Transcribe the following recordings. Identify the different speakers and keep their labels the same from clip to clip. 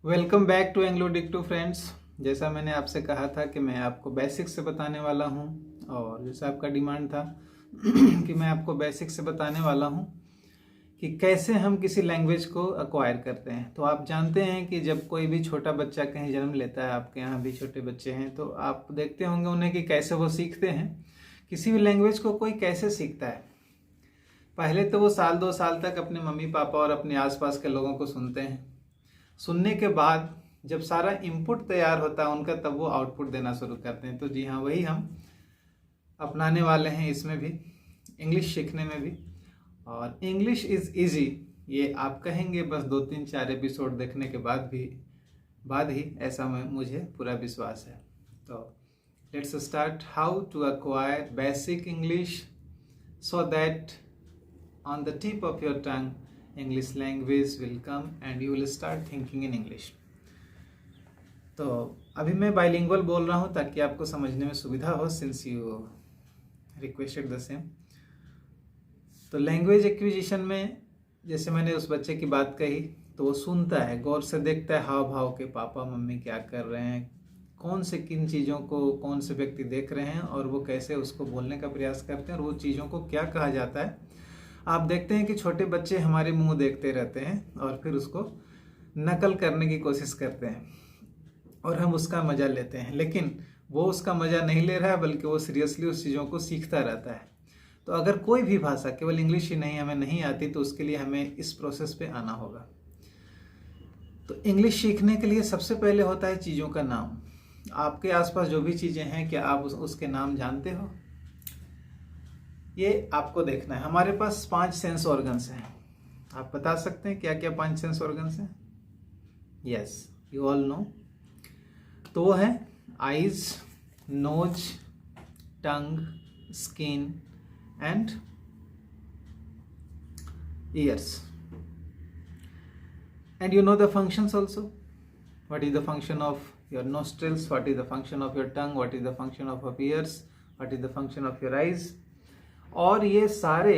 Speaker 1: Welcome back to एंग्लोडिक्टो friends. जैसा मैंने आपसे कहा था कि मैं आपको बेसिक्स से बताने वाला हूं, और जैसा आपका डिमांड था कि मैं आपको बेसिक्स से बताने वाला हूं कि कैसे हम किसी लैंग्वेज को अक्वायर करते हैं। तो आप जानते हैं कि जब कोई भी छोटा बच्चा कहीं जन्म लेता है, आपके यहाँ भी छोटे बच्चे हैं, तो आप देखते होंगे उन्हें कि कैसे वो सीखते हैं। किसी भी लैंग्वेज को कोई कैसे सीखता है? पहले तो वो साल 2 साल तक अपने मम्मी पापा और अपने आसपास के लोगों को सुनते हैं। सुनने के बाद जब सारा इनपुट तैयार होता है उनका, तब वो आउटपुट देना शुरू करते हैं। तो जी हाँ, वही हम अपनाने वाले हैं इसमें भी, इंग्लिश सीखने में भी। और इंग्लिश इज़ इजी, ये आप कहेंगे बस 2-3-4 एपिसोड देखने के बाद ही ऐसा मुझे पूरा विश्वास है। तो let's start how to acquire basic English so that on the tip of your tongue English language will come and you will start thinking in English। तो अभी मैं बाइलिंगुअल बोल रहा हूँ ताकि आपको समझने में सुविधा हो, since you requested the same. तो लैंग्वेज एक्विजिशन में जैसे मैंने उस बच्चे की बात कही, तो वो सुनता है, गौर से देखता है हाव भाव के, पापा मम्मी क्या कर रहे हैं, कौन से किन चीज़ों को कौन से व्यक्ति देख रहे हैं और वो कैसे उसको बोलने का प्रयास करते हैं और वो चीज़ों को क्या कहा जाता है। आप देखते हैं कि छोटे बच्चे हमारे मुंह देखते रहते हैं और फिर उसको नकल करने की कोशिश करते हैं और हम उसका मज़ा लेते हैं, लेकिन वो उसका मज़ा नहीं ले रहा है, बल्कि वो सीरियसली उस चीज़ों को सीखता रहता है। तो अगर कोई भी भाषा, केवल इंग्लिश ही नहीं, हमें नहीं आती, तो उसके लिए हमें इस प्रोसेस पे आना होगा। तो इंग्लिश सीखने के लिए सबसे पहले होता है चीज़ों का नाम। आपके आसपास जो भी चीज़ें हैं, क्या आप उसके नाम जानते हो? ये आपको देखना है। हमारे पास 5 सेंस ऑर्गन्स हैं। आप बता सकते हैं क्या क्या 5 सेंस ऑर्गन्स हैं? Yes, you all know. तो वो है eyes, nose, tongue, skin and ears. And you know the functions also. What is the function of your nostrils, what is the function of your tongue, what is the function of ears, what is the function of your eyes. और ये सारे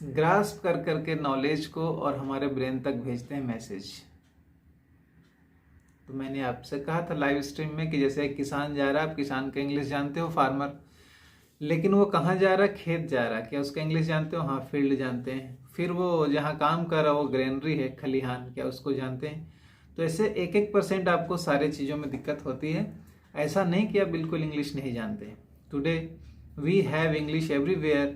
Speaker 1: grasp कर करके knowledge को और हमारे brain तक भेजते हैं मैसेज। तो मैंने आपसे कहा था लाइव स्ट्रीम में कि जैसे एक किसान जा रहा है, आप किसान का इंग्लिश जानते हो, फार्मर, लेकिन वो कहाँ जा रहा है? खेत जा रहा है। क्या उसका इंग्लिश जानते हो? हाँ, फील्ड जानते हैं। फिर वो जहाँ काम कर रहा है वो ग्रेनरी है, खलिहान, क्या उसको जानते हैं? तो ऐसे 1-1% आपको सारे चीज़ों में दिक्कत होती है। ऐसा नहीं कि आप बिल्कुल इंग्लिश नहीं जानते। Today we have English everywhere,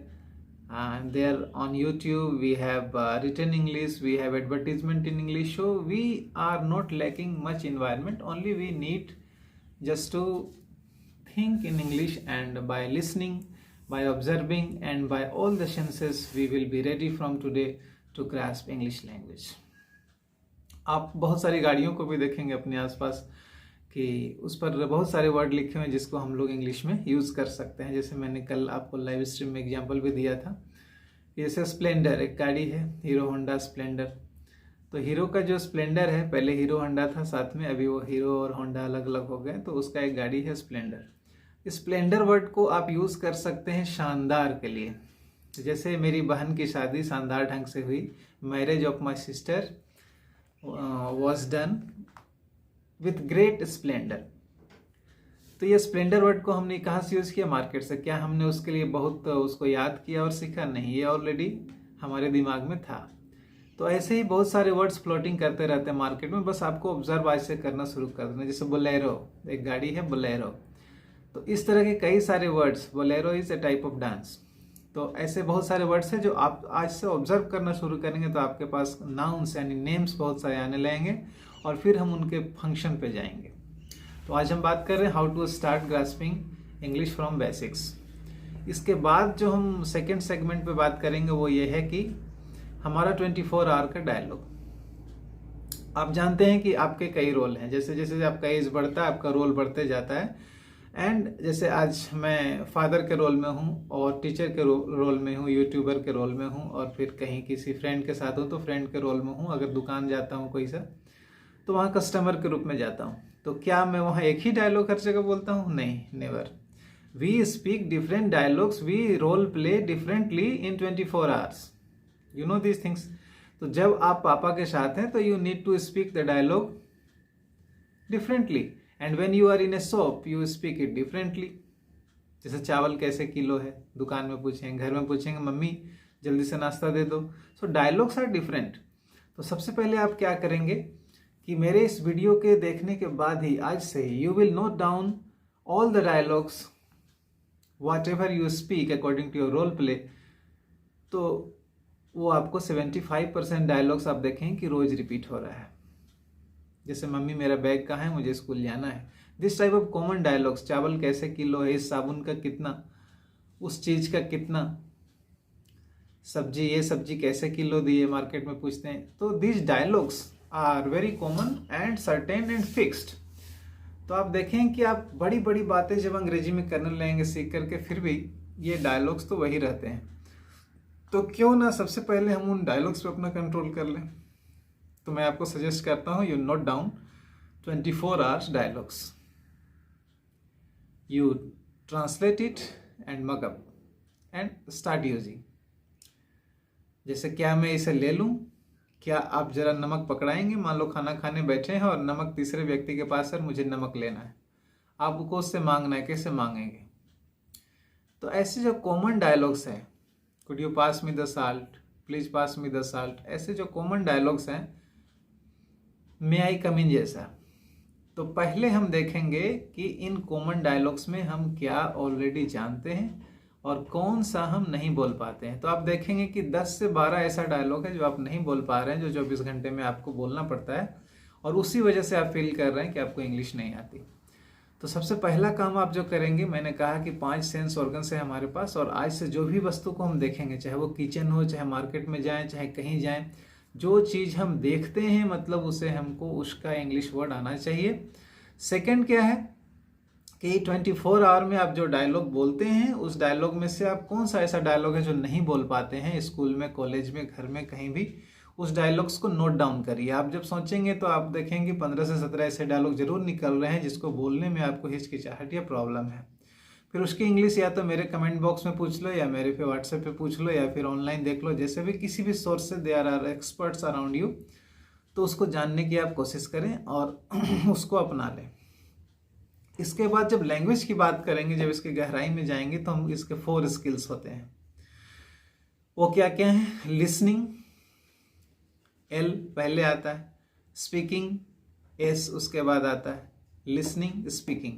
Speaker 1: and there on YouTube we have written English, we have advertisement in English, so we are not lacking much environment. Only we need just to think in English, and by listening, by observing, and by all the senses, we will be ready from today to grasp English language। आप बहुत सारी गाड़ियों को भी देखेंगे अपने आसपास कि उस पर बहुत सारे वर्ड लिखे हुए हैं जिसको हम लोग इंग्लिश में यूज़ कर सकते हैं। जैसे मैंने कल आपको लाइव स्ट्रीम में एग्जांपल भी दिया था। जैसे स्प्लेंडर एक गाड़ी है, हीरो होंडा स्प्लेंडर। तो हीरो का जो स्प्लेंडर है, पहले हीरो होंडा था साथ में, अभी वो हीरो और होंडा अलग अलग हो गए, तो उसका एक गाड़ी है स्प्लेंडर। स्प्लेंडर वर्ड को आप यूज़ कर सकते हैं शानदार के लिए। जैसे मेरी बहन की शादी शानदार ढंग से हुई, marriage of my sister was done with great Splendor. तो ये स्प्लेंडर वर्ड को हमने कहाँ से यूज़ किया? मार्केट से। क्या हमने उसके लिए बहुत उसको याद किया और सीखा? नहीं, ये ऑलरेडी हमारे दिमाग में था। तो ऐसे ही बहुत सारे वर्ड्स फ्लोटिंग करते रहते हैं मार्केट में, बस आपको ऑब्जर्व आज से करना शुरू कर देना। जैसे बोलेरो, एक गाड़ी है बोलेरो। तो इस तरह के कई सारे words, Bolero is a type of dance. तो ऐसे बहुत सारे वर्ड्स हैं जो आप आज से ऑब्जर्व करना शुरू करेंगे, तो आपके पास नाउन्स यानी नेम्स बहुत सारे आने लगेंगे और फिर हम उनके फंक्शन पे जाएंगे। तो आज हम बात कर रहे हैं how to start grasping English from basics. इसके बाद जो हम सेकेंड सेगमेंट पे बात करेंगे वो ये है कि हमारा 24 आवर का डायलॉग। आप जानते हैं कि आपके कई रोल हैं। जैसे जैसे आपका एज बढ़ता है, आपका रोल बढ़ते जाता है। एंड जैसे आज मैं फादर के रोल में हूँ और टीचर के रोल में हूँ, यूट्यूबर के रोल में हूँ, और फिर कहीं किसी फ्रेंड के साथ हूँ तो फ्रेंड के रोल में हूँ। अगर दुकान जाता हूँ कोई सा, तो वहाँ कस्टमर के रूप में जाता हूँ। तो क्या मैं वहाँ एक ही डायलॉग हर जगह बोलता हूँ? नहीं, never. We speak different dialogues, we role play differently in 24 hours. You know these things. तो जब आप पापा के साथ हैं तो you need to speak the dialogue differently, and when you are in a shop you speak it differently. जैसे चावल कैसे किलो है, दुकान में पूछेंगे, घर में पूछेंगे मम्मी जल्दी से नाश्ता दे दो। सो डायलॉग्स आर डिफरेंट। तो सबसे पहले आप क्या करेंगे कि मेरे इस वीडियो के देखने के बाद ही, आज से ही, you will note down all the dialogues whatever you speak according to your role play. तो वो आपको 75% डायलॉग्स आप देखेंगे कि रोज रिपीट हो रहा है। जैसे मम्मी मेरा बैग कहाँ है, मुझे स्कूल जाना है। This type of common dialogues, चावल कैसे किलो है, इस साबुन का कितना, उस चीज का कितना, सब्जी, ये सब्जी कैसे किलो दी है, मार्केट में पूछते हैं। तो this dialogues are very common and certain and fixed. तो आप देखें कि आप बड़ी बड़ी बातें जब अंग्रेजी में करने लगेंगे सीख करके, फिर भी ये डायलॉग्स तो वही रहते हैं। तो क्यों ना सबसे पहले हम उन डायलॉग्स पे अपना कंट्रोल कर लें। तो मैं आपको सजेस्ट करता हूं, you note down 24 hours dialogues, you translate it and mug up and start using. जैसे क्या मैं इसे ले लूं, क्या आप जरा नमक पकड़ाएंगे। मान लो खाना खाने बैठे हैं और नमक तीसरे व्यक्ति के पास है, मुझे नमक लेना है, आपको उससे मांगना है, कैसे मांगेंगे। तो ऐसे जो कॉमन डायलॉग्स हैं, could you pass me the salt, please pass me the salt, ऐसे जो कॉमन डायलॉग्स हैं, मे आई कम इन जैसा। तो पहले हम देखेंगे कि इन कॉमन डायलॉग्स में हम क्या ऑलरेडी जानते हैं और कौन सा हम नहीं बोल पाते हैं। तो आप देखेंगे कि 10 से 12 ऐसा डायलॉग है जो आप नहीं बोल पा रहे हैं, जो 24 घंटे में आपको बोलना पड़ता है, और उसी वजह से आप फील कर रहे हैं कि आपको इंग्लिश नहीं आती। तो सबसे पहला काम आप जो करेंगे, मैंने कहा कि 5 सेंस ऑर्गन्स है हमारे पास, और आज से जो भी वस्तु को हम देखेंगे, चाहे वो किचन हो, चाहे मार्केट में जाएं, चाहे कहीं जाएं, जो चीज़ हम देखते हैं मतलब उसे हमको उसका इंग्लिश वर्ड आना चाहिए। सेकंड क्या है कि 24 आवर में आप जो डायलॉग बोलते हैं, उस डायलॉग में से आप कौन सा ऐसा डायलॉग है जो नहीं बोल पाते हैं, स्कूल में, कॉलेज में, घर में, कहीं भी, उस डायलॉग्स को नोट डाउन करिए। आप जब सोचेंगे तो आप देखेंगे 15 से 17 ऐसे डायलॉग जरूर निकल रहे हैं जिसको बोलने में आपको हिचकिचाहट या प्रॉब्लम है। फिर उसकी इंग्लिश या तो मेरे कमेंट बॉक्स में पूछ लो, या मेरे पे व्हाट्सएप पे पूछ लो, या फिर ऑनलाइन देख लो, जैसे भी किसी भी सोर्स से, there are experts around you. तो उसको जानने की आप कोशिश करें और उसको अपना लें। इसके बाद जब लैंग्वेज की बात करेंगे, जब इसके गहराई में जाएंगे, तो हम इसके 4 स्किल्स होते हैं। वो क्या क्या है? लिसनिंग, एल पहले आता है, स्पीकिंग, एस उसके बाद आता है, लिसनिंग, स्पीकिंग।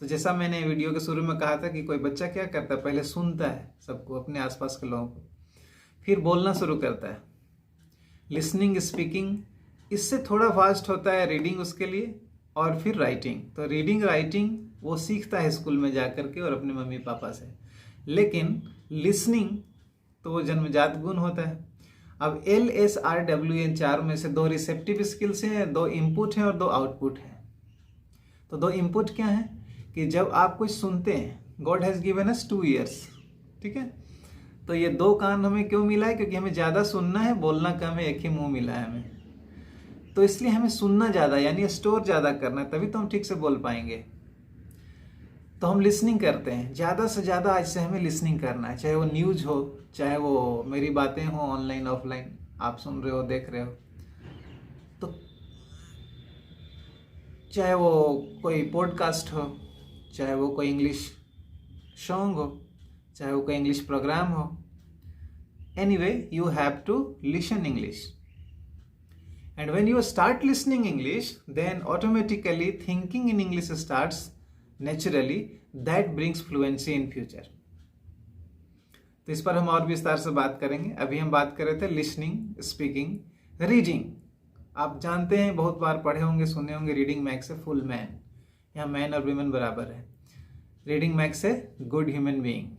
Speaker 1: तो जैसा मैंने वीडियो के शुरू में कहा था कि कोई बच्चा क्या करता है, पहले सुनता है सबको, अपने आसपास के लोगों को, फिर बोलना शुरू करता है। लिसनिंग, स्पीकिंग, इससे थोड़ा फास्ट होता है रीडिंग उसके लिए, और फिर राइटिंग। तो रीडिंग, राइटिंग वो सीखता है स्कूल में जा करके और अपने मम्मी पापा से। लेकिन लिसनिंग तो वो जन्मजात गुण होता है। अब LSRWN 4 में से 2 रिसेप्टिव स्किल्स हैं, 2 इनपुट हैं और 2 आउटपुट हैं। तो 2 इनपुट क्या है कि जब आप कुछ सुनते हैं, God has given us 2 years, ठीक है। तो ये 2 कान हमें क्यों मिला है? क्योंकि हमें ज़्यादा सुनना है, बोलना कम है, एक ही मुंह मिला है हमें। तो इसलिए हमें सुनना ज़्यादा, यानी स्टोर ज़्यादा करना है, तभी तो हम ठीक से बोल पाएंगे। तो हम लिसनिंग करते हैं, ज़्यादा से ज़्यादा आज से हमें लिसनिंग करना है, चाहे वो न्यूज़ हो, चाहे वो मेरी बातें हो ऑनलाइन ऑफलाइन, आप सुन रहे हो, देख रहे हो, तो चाहे वो कोई पॉडकास्ट हो, चाहे वो कोई इंग्लिश सॉन्ग हो, चाहे वो कोई इंग्लिश प्रोग्राम हो, anyway you have to listen English. And when you start listening English, then automatically thinking in English starts naturally. That brings fluency in future. तो इस पर हम और विस्तार से बात करेंगे। अभी हम बात कर रहे थे लिसनिंग, स्पीकिंग, रीडिंग। आप जानते हैं, बहुत बार पढ़े होंगे, सुने होंगे, reading max a full man. यहाँ मैन और वीमेन बराबर है। Reading max a good human being.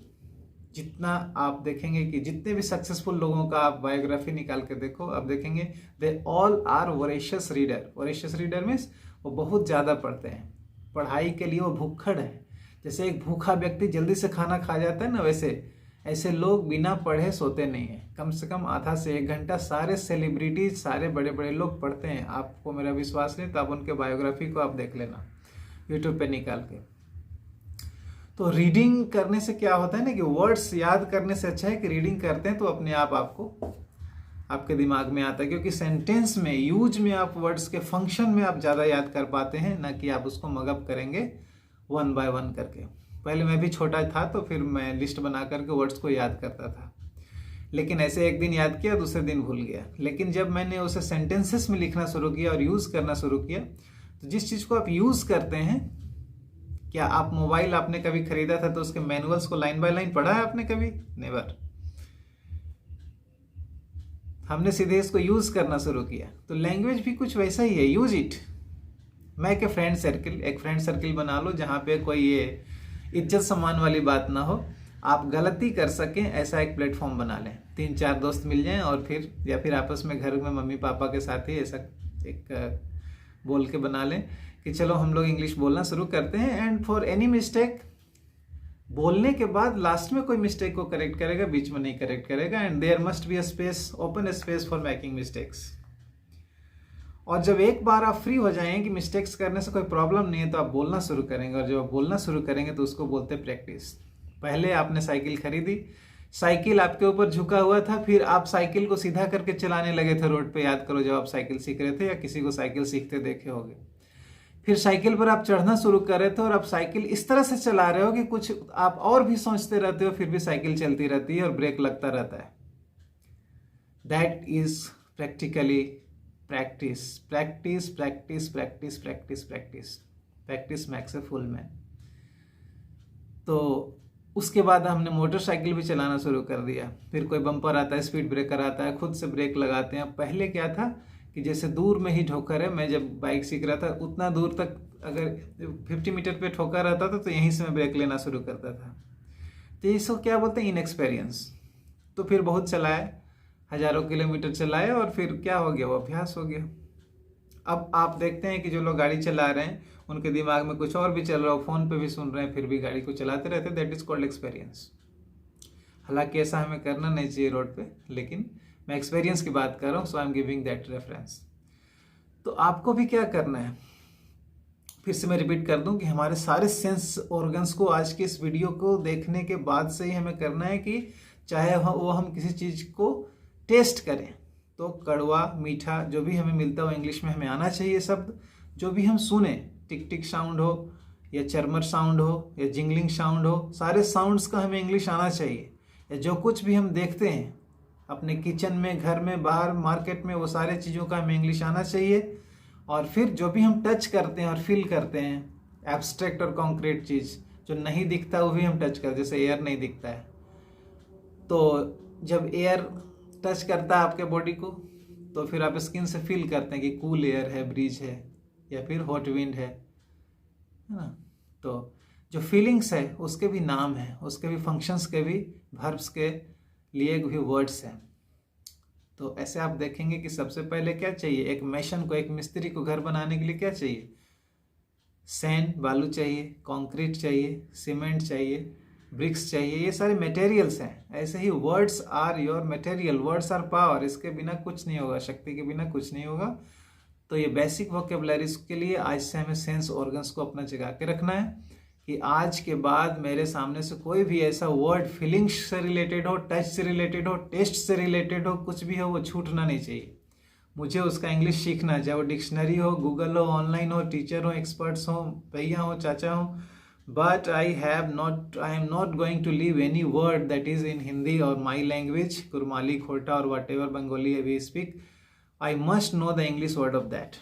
Speaker 1: जितना आप देखेंगे कि जितने भी सक्सेसफुल लोगों का आप बायोग्राफी निकाल के देखो, अब देखेंगे they all are voracious reader. Voracious reader means वो बहुत ज़्यादा पढ़ते हैं, पढ़ाई के लिए वो भूखड़ है। जैसे एक भूखा व्यक्ति जल्दी से खाना खा जाता है ना, वैसे ऐसे लोग बिना पढ़े सोते नहीं हैं। कम से कम आधा से 1 घंटा सारे सेलिब्रिटीज, सारे बड़े बड़े लोग पढ़ते हैं। आपको मेरा विश्वास नहीं तो आप उनके बायोग्राफी को आप देख लेना यूट्यूब पे निकाल के। तो रीडिंग करने से क्या होता है ना कि वर्ड्स याद करने से अच्छा है कि रीडिंग करते हैं तो अपने आप आपको आपके दिमाग में आता है, क्योंकि सेंटेंस में, यूज में आप वर्ड्स के फंक्शन में आप ज़्यादा याद कर पाते हैं, ना कि आप उसको मगअप करेंगे वन बाय वन करके। पहले मैं भी छोटा था तो फिर मैं लिस्ट बना करके वर्ड्स को याद करता था, लेकिन ऐसे एक दिन याद किया, दूसरे दिन भूल गया। लेकिन जब मैंने उसे सेंटेंसेस में लिखना शुरू किया और यूज़ करना शुरू किया, तो जिस चीज़ को आप यूज़ करते हैं, क्या आप मोबाइल आपने कभी खरीदा था तो उसके मैनुअल्स को लाइन बाय लाइन पढ़ा है आपने कभी? नेवर। हमने सीधे इसको यूज़ करना शुरू किया। तो लैंग्वेज भी कुछ वैसा ही है, यूज इट। मैं एक फ्रेंड सर्किल बना लो जहाँ पे कोई ये इज्जत सम्मान वाली बात ना हो, आप गलती कर सकें ऐसा एक प्लेटफॉर्म बना लें। 3-4 दोस्त मिल जाएं और फिर आपस में घर में मम्मी पापा के साथ ही ऐसा एक बोल के बना लें कि चलो हम लोग इंग्लिश बोलना शुरू करते हैं। एंड फॉर एनी मिस्टेक, बोलने के बाद लास्ट में कोई मिस्टेक को करेक्ट करेगा, बीच में नहीं करेक्ट करेगा। And there must be a space, open space for making mistakes. और जब एक बार आप फ्री हो जाएं कि मिस्टेक्स करने से कोई प्रॉब्लम नहीं है, तो आप बोलना शुरू करेंगे। और जब आप बोलना शुरू करेंगे तो उसको बोलते हैं प्रैक्टिस। पहले आपने साइकिल खरीदी, साइकिल आपके ऊपर झुका हुआ था, फिर आप साइकिल को सीधा करके चलाने लगे थे रोड पे। याद करो जब आप साइकिल सीख रहे थे या किसी को साइकिल सीखते देखे होंगे। फिर साइकिल पर आप चढ़ना शुरू कर रहे थे और आप साइकिल इस तरह से चला रहे हो कि कुछ आप और भी सोचते रहते हो, फिर भी साइकिल चलती रहती है और ब्रेक लगता रहता है। That is practically practice, practice practice practice practice practice practice max a full man. तो उसके बाद हमने मोटरसाइकिल भी चलाना शुरू कर दिया। फिर कोई बम्पर आता है, स्पीड ब्रेकर आता है, खुद से ब्रेक लगाते हैं। पहले क्या था कि जैसे दूर में ही ठोकर है, मैं जब बाइक सीख रहा था उतना दूर तक अगर 50 मीटर पे ठोकर रहता था तो यहीं से मैं ब्रेक लेना शुरू करता था। तो इसको क्या बोलते हैं? इनएक्सपीरियंस। तो फिर बहुत चलाए, हजारों किलोमीटर चलाए और फिर क्या हो गया, वो अभ्यास हो गया। अब आप देखते हैं कि जो लोग गाड़ी चला रहे हैं उनके दिमाग में कुछ और भी चल रहा हो, फोन पे भी सुन रहे हैं, फिर भी गाड़ी को चलाते रहते हैं। That is called experience. हालांकि ऐसा हमें करना नहीं चाहिए रोड पे, लेकिन मैं एक्सपीरियंस की बात कर रहा हूँ, so I am giving that reference. तो आपको भी क्या करना है, फिर से मैं रिपीट कर दूं कि हमारे सारे सेंस ऑर्गन्स को आज के इस वीडियो को देखने के बाद से ही हमें करना है कि चाहे वो हम किसी चीज़ को टेस्ट करें तो कड़वा मीठा जो भी हमें मिलता हो इंग्लिश में हमें आना चाहिए शब्द। जो भी हम सुने, टिक टिक साउंड हो या चरमर साउंड हो या जिंगलिंग साउंड हो, सारे साउंड्स का हमें इंग्लिश आना चाहिए। या जो कुछ भी हम देखते हैं अपने किचन में, घर में, बाहर, मार्केट में, वो सारे चीज़ों का हमें इंग्लिश आना चाहिए। और फिर जो भी हम टच करते हैं और फील करते हैं, एब्स्ट्रैक्ट और कॉन्क्रीट चीज़ जो नहीं दिखता वो भी हम टच करते, जैसे एयर नहीं दिखता है, तो जब एयर टच करता है आपके बॉडी को तो फिर आप स्किन से फील करते हैं कि कूल एयर है, ब्रीज है या फिर हॉट विंड है ना। तो जो फीलिंग्स है उसके भी नाम है, उसके भी फंक्शंस के भी, वर्ब्स के लिए भी वर्ड्स हैं। तो ऐसे आप देखेंगे कि सबसे पहले क्या चाहिए, एक मेसन को, एक मिस्त्री को घर बनाने के लिए क्या चाहिए? सैंड, बालू चाहिए, कंक्रीट चाहिए, सीमेंट चाहिए, ब्रिक्स चाहिए, ये सारे मटेरियल्स हैं। ऐसे ही words are your material, words are power, इसके बिना कुछ नहीं होगा, शक्ति के बिना कुछ नहीं होगा। तो ये बेसिक वोकेबलरीज के लिए आज से हमें सेंस ऑर्गन्स को अपना जगा के रखना है कि आज के बाद मेरे सामने से कोई भी ऐसा वर्ड फीलिंग्स से रिलेटेड हो, टच से रिलेटेड हो, टेस्ट से रिलेटेड हो, कुछ भी हो, वो छूटना नहीं चाहिए। मुझे उसका इंग्लिश सीखना है, चाहे वो डिक्शनरी हो, गूगल हो, ऑनलाइन हो, टीचर हो, एक्सपर्ट्स हो, भैया हो, चाचा हो, but I am not going to leave any word that is in Hindi or my language, Kurmali, Khota or whatever Bengali we speak. I must know the English word of that.